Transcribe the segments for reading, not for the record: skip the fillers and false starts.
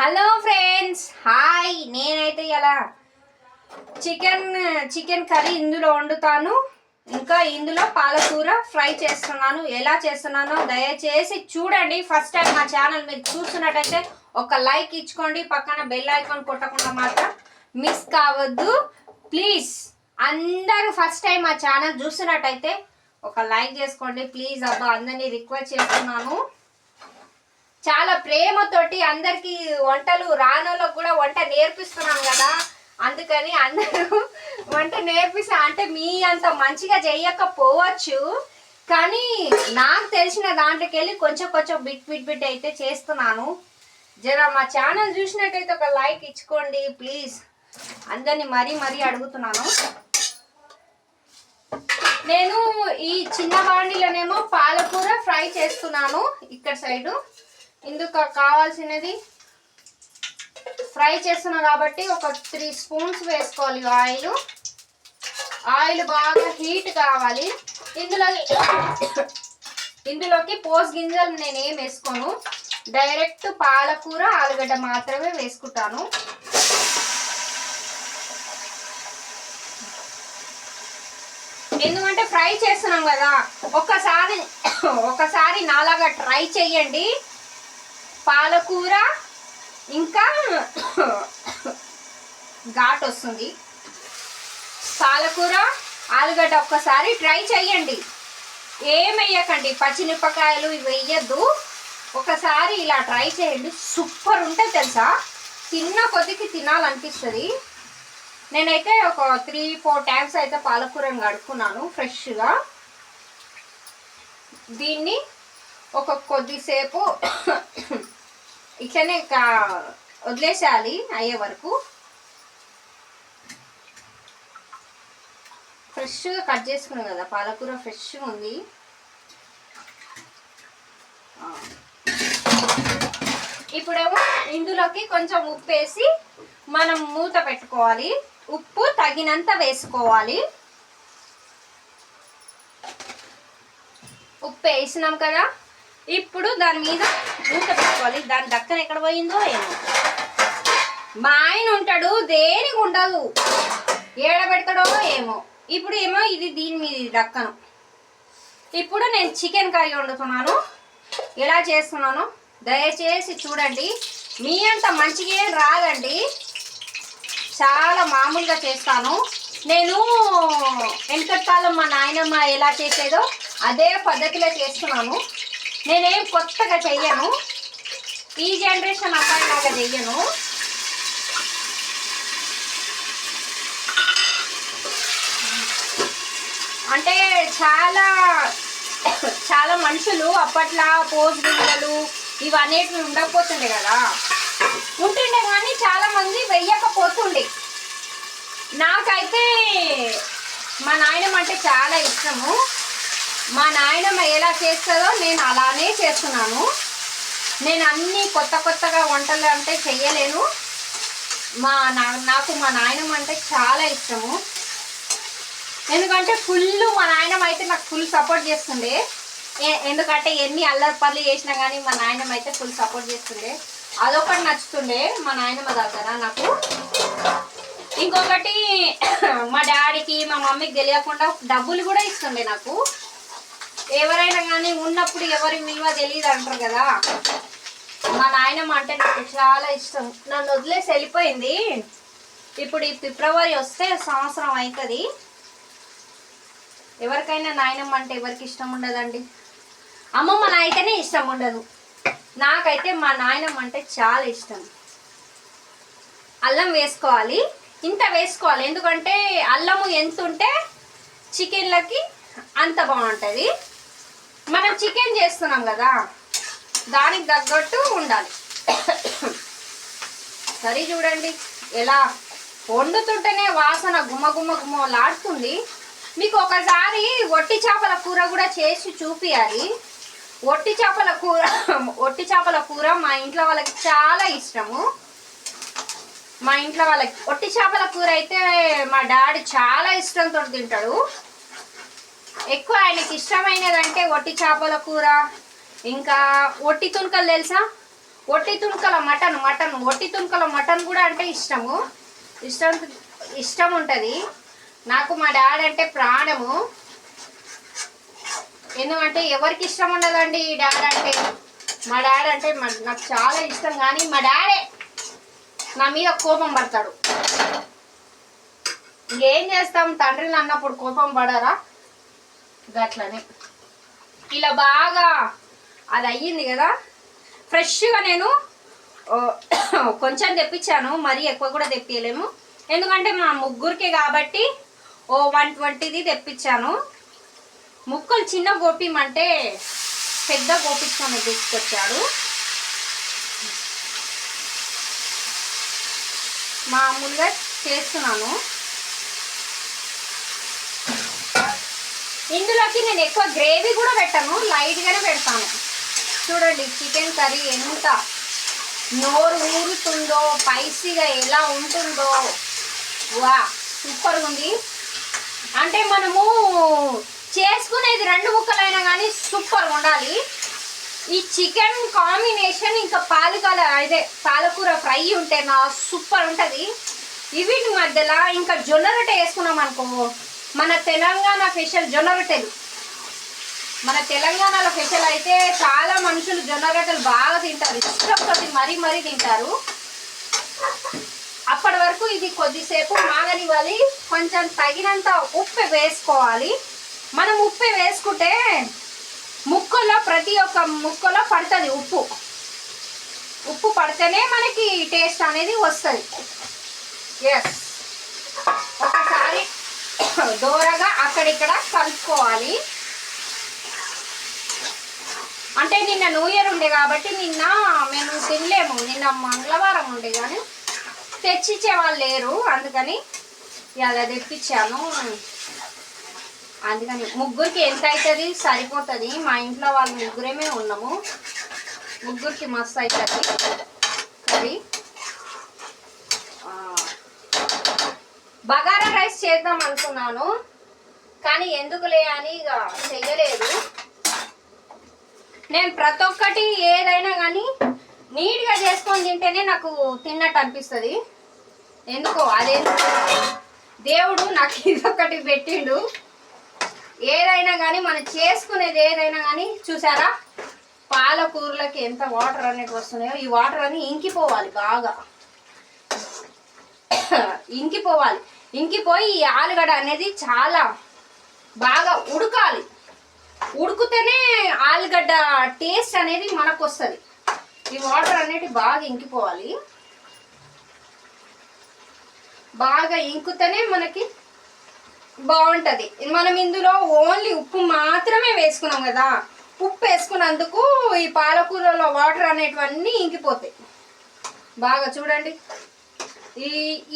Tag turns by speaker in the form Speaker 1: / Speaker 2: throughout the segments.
Speaker 1: Hello friends, hi. నేనైతే ఇలా chicken curry ఇందులో వండుతాను. ఇంకా ఇందులో పాలకూర ఫ్రై చేస్తున్నాను. ఎలా చేస్తున్నానో దయచేసి చూడండి. ఫస్ట్ టైం మా ఛానల్ మీరు చూస్తున్నట్టయితే ఒక లైక్ ఇచ్చుకోండి. పక్కన బెల్ ఐకాన్ కొట్టకుండా మాత్రం మిస్ కావద్దు ప్లీజ్. అందరూ ఫస్ట్ టైం మా ఛానల్ చూస్తున్నట్టయితే ఒక లైక్ చేసుకోండి ప్లీజ్. అబ్బా, అందరినీ రిక్వెస్ట్ చేస్తున్నాను. చాలా ప్రేమతోటి అందరికి వంటలు రానోళ్ళకు కూడా వంట నేర్పిస్తున్నాం కదా, అందుకని అందరూ వంట నేర్పిస్తా అంటే మీ అంత మంచిగా చేయకపోవచ్చు, కానీ నాకు తెలిసిన దాంట్లోకి వెళ్ళి కొంచెం కొంచెం బిట్ అయితే చేస్తున్నాను. జర మా ఛానల్ చూసినట్టయితే ఒక లైక్ ఇచ్చుకోండి ప్లీజ్. అందరినీ మరీ అడుగుతున్నాను. నేను ఈ చిన్న బాండిలోనేమో పాలకూర ఫ్రై చేస్తున్నాను. ఇక్కడ సైడు ఇందుకు కావాల్సినది ఫ్రై చేస్తున్నా కాబట్టి ఒక 3 స్పూన్స్ వేసుకోవాలి ఆయిల్ బాగా హీట్ కావాలి. ఇందులోకి పోస్ గింజలు నేనేం వేసుకోను, డైరెక్ట్ పాలకూర ఆలుగడ్డ మాత్రమే వేసుకుంటాను. ఎందుకంటే ఫ్రై చేస్తున్నాం కదా, ఒకసారి నాలాగా ట్రై చేయండి. పాలకూర ఇంకా ఘాట్ వస్తుంది. పాలకూర ఆలుగడ్డ ఒక్కసారి ట్రై చేయండి. ఏం వేయకండి, పచ్చిమిరపకాయలు ఇవి వేయద్దు. ఒకసారి ఇలా ట్రై చేయండి, సూపర్ ఉంటుంది తెలుసా. తిన్న కొద్దికి తినాలనిపిస్తుంది. నేనైతే ఒక 3-4 టైమ్స్ అయితే పాలకూరని కడుక్కున్నాను ఫ్రెష్గా. దీన్ని ఒక కొద్దిసేపు ఇట్లనే వదిలేసేయాలి అయ్యే వరకు. ఫ్రెష్గా కట్ చేసుకున్నాం కదా, పాలకూర ఫ్రెష్గా ఉంది. ఇప్పుడేమో ఇందులోకి కొంచెం ఉప్పు వేసి మనం మూత పెట్టుకోవాలి. ఉప్పు తగినంత వేసుకోవాలి. ఉప్పు వేసినాం కదా, ఇప్పుడు దాని మీద మూత పెట్టుకోవాలి. దాని దక్కన ఎక్కడ పోయిందో ఏమో. మా ఆయన ఉంటాడు, దేనికి ఉండదు, ఏడ పెడతాడో ఏమో. ఇప్పుడు ఏమో ఇది దీని మీద దక్కను. ఇప్పుడు నేను చికెన్ కర్రీ వండుతున్నాను. ఎలా చేస్తున్నానో దయచేసి చూడండి. మీ అంత మంచిగా ఏం రాదండి, చాలా మామూలుగా చేస్తాను. నేను వెనకటి కాలం మా నాయనమ్మ ఎలా చేసేదో అదే పద్ధతిలో చేస్తున్నాను. నేనేం కొత్తగా చెయ్యను, ఈ జనరేషన్ అమ్మాయిలాగా చెయ్యను. అంటే చాలా మనుషులు అప్పట్లో పోజ్ గింజలు ఇవన్నిటివి ఉండకపోతుండే కదా, ఉంటుండే కానీ చాలా మంది వెయ్యకపోతుండే. నాకైతే మా నాయనమ్మ అంటే చాలా ఇష్టము. మా నాయనమ్మ ఎలా చేస్తుందో నేను అలానే చేస్తున్నాను. నేను అన్ని కొత్తగా వంటలు అంటే చెయ్యలేను. నాకు మా నాయనమ్మ అంటే చాలా ఇష్టము. ఎందుకంటే మా నాయనమ్మ అయితే నాకు ఫుల్ సపోర్ట్ చేస్తుండే. ఎందుకంటే ఎన్ని అల్లరి పనులు చేసినా కానీ మా నాయనమ్మ అయితే ఫుల్ సపోర్ట్ చేస్తుండే. అదొకటి నచ్చుతుండే మా నాయనమ్మ దగ్గర నాకు. ఇంకొకటి మా డాడీకి మా మమ్మీకి తెలియకుండా డబ్బులు కూడా ఇస్తుండే నాకు. ఎవరైనా కానీ ఉన్నప్పుడు ఎవరి విలువ తెలియదు అంటారు కదా, మా నాయనమ్మ అంటే నాకు చాలా ఇష్టం. నన్ను వదిలేసి వెళ్ళిపోయింది. ఇప్పుడు ఈ ఫిబ్రవరి వస్తే సంవత్సరం అవుతుంది. ఎవరికైనా నాయనమ్మ అంటే ఎవరికి ఇష్టం ఉండదండి. అమ్మమ్మ నాయకనే ఇష్టం ఉండదు. నాకైతే మా నాయనమ్మ అంటే చాలా ఇష్టం. అల్లం వేసుకోవాలి, ఇంత వేసుకోవాలి. ఎందుకంటే అల్లము ఎంత ఉంటే చికెన్లకి అంత బాగుంటుంది. మనం చికెన్ చేస్తున్నాం కదా, దానికి తగ్గట్టు ఉండాలి. సరే చూడండి, ఎలా వండుతుంటేనే వాసన గుమ్మలాడుతుంది. మీకు ఒకసారి ఒట్టి చేపల కూర కూడా చేసి చూపియాలి. ఒట్టి చేపల కూర మా ఇంట్లో వాళ్ళకి చాలా ఇష్టము. మా ఇంట్లో వాళ్ళకి ఒట్టి చేపల కూర అయితే మా డాడీ చాలా ఇష్టంతో తింటాడు. ఎక్కువ ఆయనకి ఇష్టమైనదంటే ఒట్టి చేపల కూర, ఇంకా ఒట్టి తునకలు తెలుసా, ఒట్టి తుణుకల మటన్ ఒట్టి తుణుకల మటన్ కూడా అంటే ఇష్టం ఉంటుంది. నాకు మా డాడీ అంటే ప్రాణము. ఎందుకంటే ఎవరికి ఇష్టం ఉండదండి డాడీ అంటే. మా డాడీ అంటే నాకు చాలా ఇష్టం. కానీ మా డాడీ నా మీద కోపం పడతాడు. ఇంకేం చేస్తాం, తండ్రిని అన్నప్పుడు కోపం పడరా? గట్లనే ఇలా బాగా అది అయ్యింది కదా. ఫ్రెష్గా నేను కొంచెం తెప్పించాను, మరీ ఎక్కువ కూడా తెప్పించలేము. ఎందుకంటే మా ముగ్గురికి కాబట్టి 120ది తెప్పించాను. ముక్కలు చిన్న గోపిమంటే పెద్ద గోపించుకొని తీసుకొచ్చాడు. మామూలుగా చేస్తున్నాను. ఇందులోకి నేను ఎక్కువ గ్రేవీ కూడా పెట్టాను, లైట్గానే పెడతాను. చూడండి చికెన్ కర్రీ ఎంత నోరు ఊరుతుందో, స్పైసీగా ఎలా ఉంటుందో. వా సూపర్గా ఉంది. అంటే మనము చేసుకునేది 2 ముక్కలైనా కానీ సూపర్గా ఉండాలి. ఈ చికెన్ కాంబినేషన్ ఇంకా పాలకూర ఫ్రై ఉంటే నా సూపర్ ఉంటుంది. వీటి మధ్యలో ఇంకా జొన్న రొట్టె వేసుకున్నాం అనుకో, మన తెలంగాణ స్పెషల్ జొన్న రొట్టెలు. మన తెలంగాణలో స్పెషల్ అయితే చాలా మనుషులు జొన్న రొట్టెలు బాగా తింటారు, ఇష్టంతో మరీ తింటారు. అప్పటి వరకు ఇది కొద్దిసేపు మాగనివ్వాలి. కొంచెం తగినంత ఉప్పు వేసుకోవాలి. మనం ఉప్పు వేసుకుంటే ముక్కలో ప్రతి ఒక్క ముక్కలో పడుతుంది ఉప్పు పడితేనే మనకి టేస్ట్ అనేది వస్తుంది. ఎస్, ఒకసారి దూరగా అక్కడిక్కడ కలుపుకోవాలి. అంటే నిన్న న్యూ ఇయర్ ఉండే కాబట్టి నిన్న మేము తినలేము. నిన్న మంగళవారం ఉండే కానీ తెచ్చిచ్చే వాళ్ళు లేరు, అందుకని ఇలా తెప్పించాను. అందుకని ముగ్గురికి ఎంత అవుతుంది సరిపోతుంది. మా ఇంట్లో వాళ్ళు ముగ్గురేమే ఉన్నాము, ముగ్గురికి మస్తు అవుతుంది కర్రీ. బగారా రైస్ చేద్దాం అనుకున్నాను, కానీ ఎందుకులే అని ఇక చెయ్యలేదు. నేను ప్రతి ఒక్కటి ఏదైనా కానీ నీట్గా చేసుకొని తింటేనే నాకు తిన్నట్టు అనిపిస్తుంది. ఎందుకో దేవుడు నాకు ఇదొకటి పెట్టిండు. ఏదైనా కానీ మనం చేసుకునేది ఏదైనా కానీ చూసారా, పాలకూరలకి ఎంత వాటర్ అనేది వస్తున్నాయో. ఈ వాటర్ అని ఇంకిపోవాలి, బాగా ఇంకిపోయి ఈ ఆలుగడ్డ అనేది చాలా బాగా ఉడకాలి. ఉడికితేనే ఆలుగడ్డ టేస్ట్ అనేది మనకు వస్తుంది. ఈ వాటర్ అనేది బాగా ఇంకిపోవాలి. బాగా ఇంకితేనే మనకి బాగుంటుంది. మనం ఇందులో ఓన్లీ ఉప్పు మాత్రమే వేసుకున్నాం కదా. ఉప్పు వేసుకున్నందుకు ఈ పాలకూరలో వాటర్ అనేటివన్నీ ఇంకిపోతాయి. బాగా చూడండి,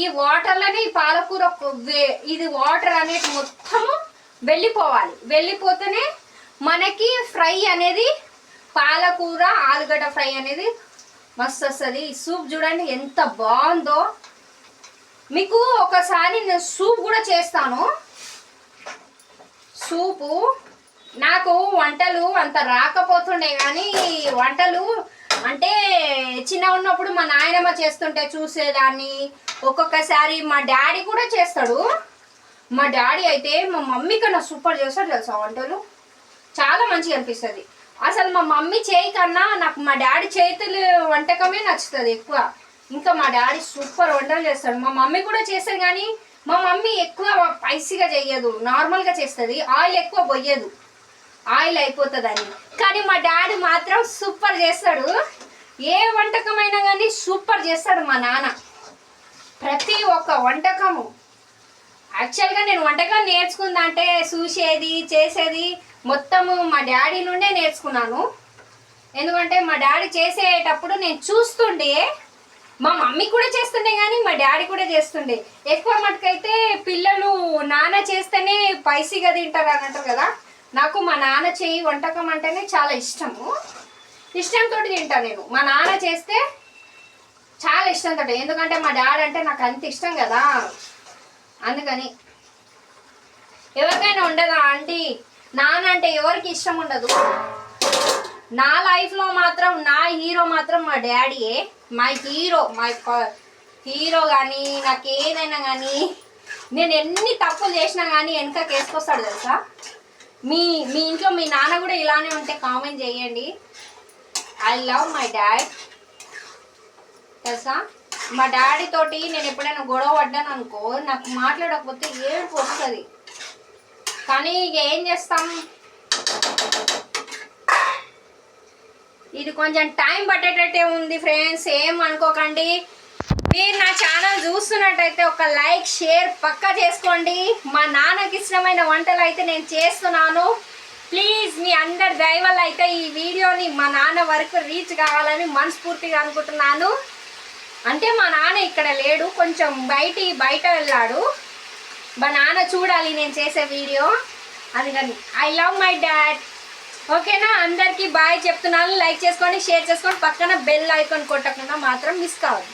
Speaker 1: ఈ వాటర్లోనే ఈ పాలకూర ఇది వాటర్ అనేది మొత్తము వెళ్ళిపోతేనే మనకి ఫ్రై అనేది పాలకూర ఆలుగడ్డ ఫ్రై అనేది మస్తు వస్తుంది. ఈ సూప్ చూడండి ఎంత బాగుందో. మీకు ఒకసారి నేను సూప్ కూడా చేస్తాను. సూపు నాకు వంటలు అంత రాకపోతుండే, కానీ వంటలు అంటే చిన్న ఉన్నప్పుడు మా నాయనమ్మ చేస్తుంటే చూసేదాన్ని. ఒక్కొక్కసారి మా డాడీ కూడా చేస్తాడు. మా డాడీ అయితే మా మమ్మీ కన్నా సూపర్ చేస్తాడు తెలుసా వంటలు. చాలా మంచిగా అనిపిస్తుంది. అసలు మా మమ్మీ చేయి కన్నా నాకు మా డాడీ చేతులు వంటకమే నచ్చుతుంది ఎక్కువ. ఇంకా మా డాడీ సూపర్ వంటలు చేస్తాడు. మా మమ్మీ కూడా చేస్తుంది, కానీ మా మమ్మీ ఎక్కువ స్పైసీగా చెయ్యదు, నార్మల్గా చేస్తుంది. ఆయిల్ ఎక్కువ పోయదు, ఆయిల్ అయిపోతుందని. కానీ మా డాడీ మాత్రం సూపర్ చేస్తాడు. ఏ వంటకమైనా కానీ సూపర్ చేస్తాడు మా నాన్న. ప్రతి ఒక్క వంటకము యాక్చువల్గా నేను వంటకం నేర్చుకుందా అంటే చూసేది చేసేది మొత్తము మా డాడీ నుండే నేర్చుకున్నాను. ఎందుకంటే మా డాడీ చేసేటప్పుడు నేను చూస్తుండే. మా మమ్మీ కూడా చేస్తుండే, కానీ మా డాడీ కూడా చేస్తుండే. ఎక్కువ మటుకైతే పిల్లలు నాన్న చేస్తేనే స్పైసీగా తింటారు అని అంటారు కదా. నాకు మా నాన్న చేయి వంటకం అంటేనే చాలా ఇష్టంతో తింటాను నేను. మా నాన్న చేస్తే చాలా ఇష్టంతో, ఎందుకంటే మా డాడీ అంటే నాకు అంత ఇష్టం కదా. అందుకని ఎవరికైనా ఉండదా ఆంటీ, నాన్న అంటే ఎవరికి ఇష్టం ఉండదు. నా లైఫ్లో మాత్రం నా హీరో మాత్రం మా డాడీయే. మై హీరో, హీరో కానీ నాకు ఏదైనా కానీ నేను ఎన్ని తప్పులు చేసినా కానీ వెనకకి వేసుకొస్తాడు తెలుసా. మీ మీ ఇంట్లో మీ నాన్న కూడా ఇలానే ఉంటే కామెంట్ చేయండి. ఐ లవ్ మై డాడ్ తెలుసా. మా డాడీ తోటి నేను ఎప్పుడైనా గొడవ పడ్డాను అనుకో, నాకు మాట్లాడకపోతే ఏడుపు వస్తుంది. కానీ ఇక ఏం చేస్తాం, ఇది కొంచెం టైం పట్టేటట్టే ఉంది ఫ్రెండ్స్, ఏం అనుకోకండి. మీరు నా ఛానల్ చూస్తున్నట్టయితే ఒక లైక్ షేర్ పక్కా చేసుకోండి. మా నాన్నకి ఇష్టమైన వంటలు అయితే నేను చేస్తున్నాను. ప్లీజ్ మీ అందరి దయ వల్ల అయితే ఈ వీడియోని మా నాన్న వరకు రీచ్ కావాలని మనస్ఫూర్తిగా అనుకుంటున్నాను. అంటే మా నాన్న ఇక్కడ లేడు, కొంచెం బయట వెళ్ళాడు. మా నాన్న చూడాలి నేను చేసే వీడియో, అందుకని ఐ లవ్ మై డాడ్. ఓకేనా, అందరికీ బాయ్ చెప్తున్నాను. లైక్ చేసుకోండి, షేర్ చేసుకోండి, పక్కన బెల్ ఐకాన్ కొట్టకుండా మాత్రం మిస్ కావద్దు.